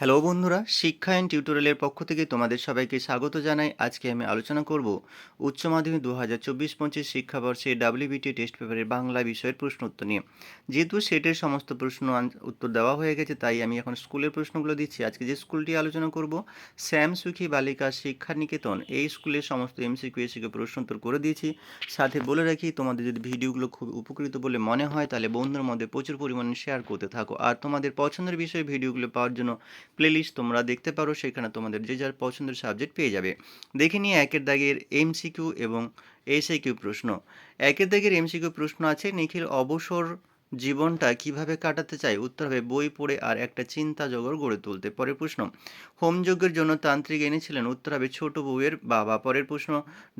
Hello বন্ধুরা, শিক্ষা and টিউটোরিয়ালের পক্ষ থেকে তোমাদের সবাইকে স্বাগত জানাই। আজকে আমি আলোচনা করব উচ্চ মাধ্যমিক 2024-25 শিক্ষাবর্ষে WBT টেস্ট পেপারের বাংলা বিষয়ের প্রশ্ন উত্তর নিয়ে। যেহেতু সেটের সমস্ত প্রশ্ন উত্তর দেওয়া হয়ে গেছে, তাই আমি এখন স্কুলের প্রশ্নগুলো দিচ্ছি। আজকে যে স্কুলটি আলোচনা করব, শ্যাম সুখী বালিকা শিক্ষা নিকেতন, এই স্কুলের সমস্ত এমসিকিউ এসিকিউ প্রশ্ন উত্তর করে দিয়েছি। সাথে বলে রাখি, তোমাদের যদি ভিডিওগুলো খুব উপকৃত বলে মনে হয়, তাহলে বন্ধুর মধ্যে প্রচুর পরিমাণে শেয়ার করতে থাকো। আর তোমাদের পছন্দের বিষয়ে ভিডিওগুলো পাওয়ার জন্য প্লেলিস্ট তোমরা দেখতে পারো, সেখানে তোমাদের যে যার পছন্দের সাবজেক্ট পেয়ে যাবে। দেখে নিয়ে একের দাগের এমসিকিউ এবং এসএকিউ প্রশ্ন। একের দাগের এমসিকিউ প্রশ্ন আছে, নিখিল অবসর জীবনটা কিভাবে কাটাতে চায়? উত্তর হবে বই পড়ে আর একটা চিন্তা জগৎ গড়ে তুলতে। পরের প্রশ্ন, হোমযজ্ঞের জন্য তান্ত্রিক এনেছিলেন? উত্তর হবে ছোট বউয়ের বাবা। পরের প্রশ্ন,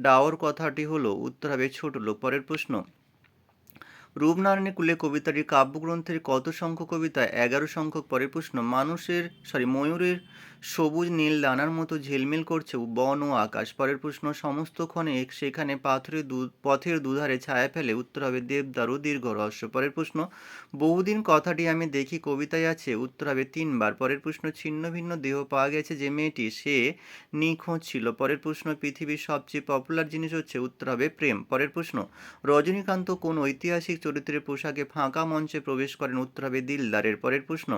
ডাওর কথাটি হলো? উত্তর হবে ছোট লোক। পরের প্রশ্ন, রূপনারায়ণের কুলে কবিতাটির কাব্যগ্রন্থের কত সংখ্যক কবিতা? 11 সংখ্যক। পরের প্রশ্ন, ময়ূরের সবুজ নীল ডানার মতো ঝিলমিল করছে বন ও আকাশ। পরের প্রশ্ন, সমস্ত ক্ষণে সেখানে পথের দুধারে ছায়া ফেলে? উত্তর হবে দেবদারু দীর্ঘ রহস্য। পরের প্রশ্ন, বহুদিন কথাটি আমি দেখি কবিতায় আছে? উত্তর হবে 3 বার। পরের প্রশ্ন, ছিন্ন ভিন্ন দেহ পাওয়া গেছে যে মেয়েটি, সে নিখোঁজ ছিল? পরের প্রশ্ন, পৃথিবীর সবচেয়ে পপুলার জিনিস হচ্ছে? উত্তর হবে প্রেম। পরের প্রশ্ন, রজনীকান্ত কোন ঐতিহাসিক চরিত্রের পোশাকে ফাঁকা মঞ্চে প্রবেশ করেন? উত্তর হবে দিলদারের। পরের প্রশ্ন,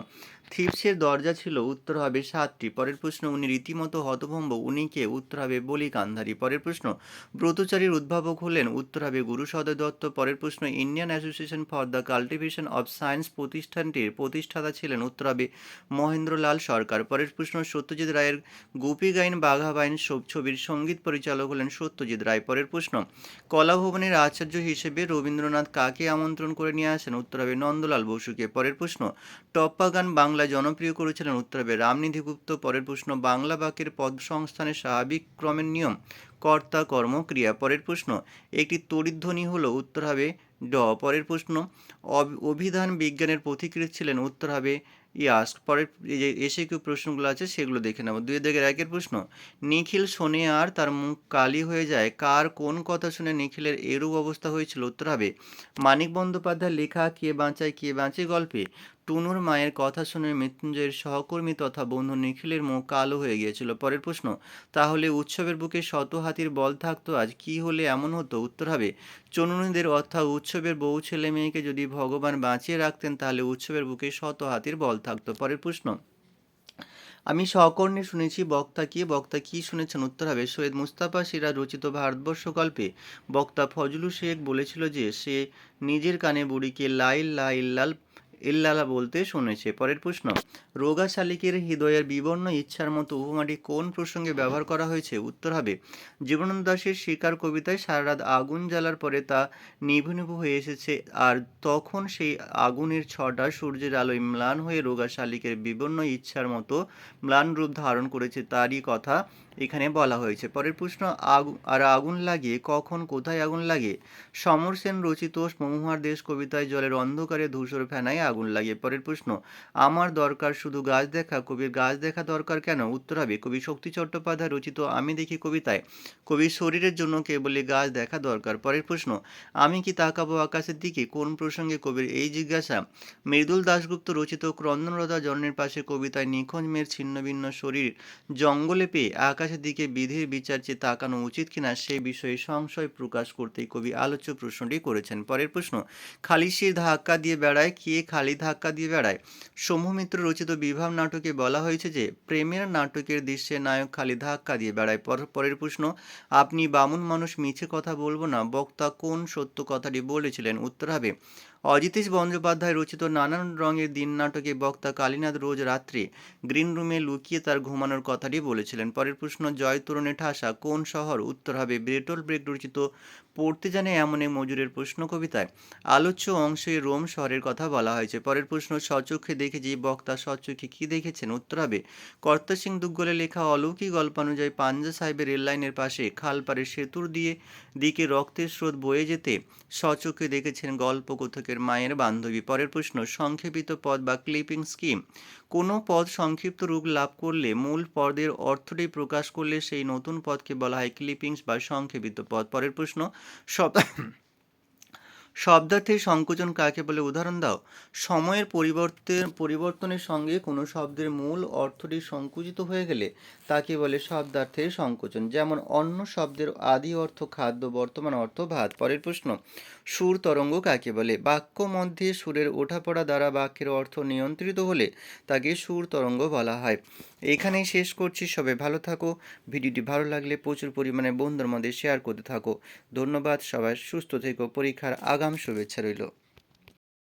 থিপসের দরজা ছিল? উত্তর হবে 7টি। পরের প্রশ্ন, উনি রীতিমতো হতভম্ব, উনি কে? উত্তর হবে বলি কান্ধারী। পরের প্রশ্ন, ব্রতচারীর উদ্ভাবক হলেন? উত্তর হবে গুরু সদয় দত্ত। পরের প্রশ্ন, Indian association for the cultivation of science প্রতিষ্ঠানটির প্রতিষ্ঠাতা ছিলেন? উত্তর হবে মহেন্দ্রলাল সরকার। পরের প্রশ্ন, সত্যজিৎ রায়ের গোপী গাইন বাঘা বাইন ছবির সঙ্গীত পরিচালক হলেন সত্যজিৎ রায়। পরের প্রশ্ন, কলাভবনের আচার্য হিসেবে রবীন্দ্রনাথ কাকে আমন্ত্রণ করে নিয়ে আসেন? উত্তর হবে নন্দলাল বসুকে। পরের প্রশ্ন, টপ্পা গান বাংলায় জনপ্রিয় করেছিলেন? উত্তর হবে রামনিধি গুপ্ত। পরের প্রশ্ন, বাংলা বাক্যের পদ সংস্থানের স্বাভাবিক ক্রমের নিয়ম? কর্তা কর্ম ক্রিয়া। পরের প্রশ্ন, একটি তড়িৎধ্বনি হলো? উত্তর হবে ড। পরের প্রশ্ন, অভিধান বিজ্ঞানের পথিকৃৎ ছিলেন? উত্তর হবে ইয়াস্ক। পরের এই যে এসে কিউ প্রশ্নগুলো আছে সেগুলো দেখে নেব। 2-1 প্রশ্ন, নিখিল শোনে আর তার মুখ কালি হয়ে যায়, কার কোন কথা শুনে নিখিলের এরূপ অবস্থা হয়েছিল? উত্তর হবে মানিক বন্দ্যোপাধ্যায়ের লেখা কে বাঁচায় কে বাঁচে গল্পে টুনুর মায়ের কথা শুনে মৃত্যুঞ্জয়ের সহকর্মী তথা বন্ধু নিখিলের মুখ কালো হয়ে গিয়েছিল। পরের প্রশ্ন, তাহলে উৎসবের বুকে শত হাতির বল থাকতো, আজ কি হলে এমন হতো? উত্তর হবে চনুনীদের অর্থাৎ উৎসবের বউ ছেলে মেয়েকে যদি ভগবান বাঁচিয়ে রাখতেন, তাহলে উৎসবের বুকে শত হাতির বল থাকতো। পরের প্রশ্ন, আমি সহকর্ণে শুনেছি বক্তা কে? বক্তা কি শুনেছেন? উত্তর হবে সৈয়দ মুস্তাফা সিরাজ রচিত ভারতবর্ষ গল্পে বক্তা ফজলু শেখ বলেছিল যে সে নিজের কানে বুড়িকে লা ইল্লাহা ইল্লাল্লাহ বলতে শুনেছে। পরের প্রশ্ন, রোগা শালিকের হৃদয়ের বিবর্ণ ইচ্ছার মতো উপমাটি কোন প্রসঙ্গে ব্যবহার করা হয়েছে? উত্তর হবে জীবনানন্দ দাশের শিকার কবিতায় সারা রাত আগুন জ্বালার পরে তা নিভু নিভু হয়ে এসেছে, আর তখন সেই আগুনের ছটা সূর্যের আলোয় ম্লান হয়ে রোগা শালিকের বিবর্ণ ইচ্ছার মতো ম্লান রূপ ধারণ করেছে, তারই কথা এখানে বলা হয়েছে। পরের প্রশ্ন, আগুন লাগে কখন, কোথায় আগুন লাগে? সমর সেন রচিত মহুয়ার দেশ কবিতায় জলের অন্ধকারে ধূসর ফেনায় আগুন লাগে। পরের প্রশ্ন, আমার দরকার শুধু গাছ দেখা, কবির গাছ দেখা দরকার কেন? উত্তর হবে কবি শক্তি চট্টোপাধ্যায় রচিত আমি দেখি কবিতায় কবির শরীরের জন্য কেবলই গাছ দেখা দরকার। পরের প্রশ্ন, আমি কি তাকাবো আকাশের দিকে কোন প্রসঙ্গে কবির এই জিজ্ঞাসা? মৃদুল দাশগুপ্ত রচিত ক্রন্দনরতা জন্মের পাশে কবিতায় নিখোঁজ মেয়ের ছিন্নভিন্ন শরীর জঙ্গলে পেয়ে আকাশের দিকে বিধির বিচার চেয়ে তাকানো উচিত কিনা সেই বিষয়ে সংশয় প্রকাশ করতেই কবি আলোচ্য প্রশ্নটি করেছেন। পরের প্রশ্ন, খালি শির ধাক্কা দিয়ে বেড়ায়, কে খালি ধাক্কা দিয়ে বেড়ায়? সৌম্য মিত্র রচিত বিভাব নাটকে বলা হয়েছে যে প্রেমের নাটকের দৃশ্যে নায়ক খালি ধাক্কা দিয়ে বেড়ায়। পরের প্রশ্ন, আপনি বামুন মানুষ মিছে কথা বলবো না বক্তা কোন সত্য কথাটি বলেছিলেন? উত্তর হবে অজিতেশ বন্দ্যোপাধ্যায় রচিত নানান রঙের দিন নাটকে বক্তা কালীনাথ রোজ রাত্রে গ্রিন রুমে লুকিয়ে তার ঘুমানোর কথাটি বলেছিলেন। পরের প্রশ্ন, জয় তরুণে ঠাসা কোন শহর? উত্তর হবে বেরটোল ব্রেক রচিত পড়তে জানে এমন এক মজুরের প্রশ্ন কবিতায় আলোচ্য অংশে রোম শহরের কথা বলা হয়েছে। পরের প্রশ্ন, স্বচক্ষে দেখেছি বক্তা স্বচক্ষে কি দেখেছেন? উত্তর হবে কর্তা সিং দুগ্গলে লেখা অলৌকিক গল্পানুযায়ী পাঞ্জা সাহেবের রেললাইনের পাশে খালপাড়ে সেতুর দিকে রক্তের স্রোত বয়ে যেতে স্বচক্ষে দেখেছেন গল্পকথকের মায়ের বান্ধবী। পরের প্রশ্ন, সংক্ষেপিত পদ বা ক্লিপিং স্কিম, কোনো পদ সংক্ষিপ্ত রূপ লাভ করলে মূল পদের অর্থটি প্রকাশ করলে সেই নতুন পদকে বলা হয় ক্লিপিংস বা সংক্ষেপিত পদ। পরের প্রশ্ন, শব্দার্থের সংকোচন কাকে বলে উদাহরণ দাও। সময়ের পরিবর্তনের সঙ্গে কোনো শব্দের মূল অর্থটি সংকুচিত হয়ে গেলে তাকে বলে শব্দার্থের সংকোচন। যেমন অন্ন শব্দের আদি অর্থ খাদ্য, বর্তমান অর্থ ভাত। পরের প্রশ্ন, সুর তরঙ্গ কাকে বলে। বাক্য মধ্যে সুরের ওঠাপড়া দ্বারা বাক্যের অর্থ নিয়ন্ত্রিত হলে তাকে সুর তরঙ্গ বলা হয়। এখানেই শেষ করছি, সবাই ভালো থাকো। ভিডিওটি ভালো লাগলে প্রচুর পরিমাণে বন্ধুদের মধ্যে শেয়ার করতে থাকো। ধন্যবাদ, সবাই সুস্থ থেকো। পরীক্ষার আগাম শুভেচ্ছা রইল।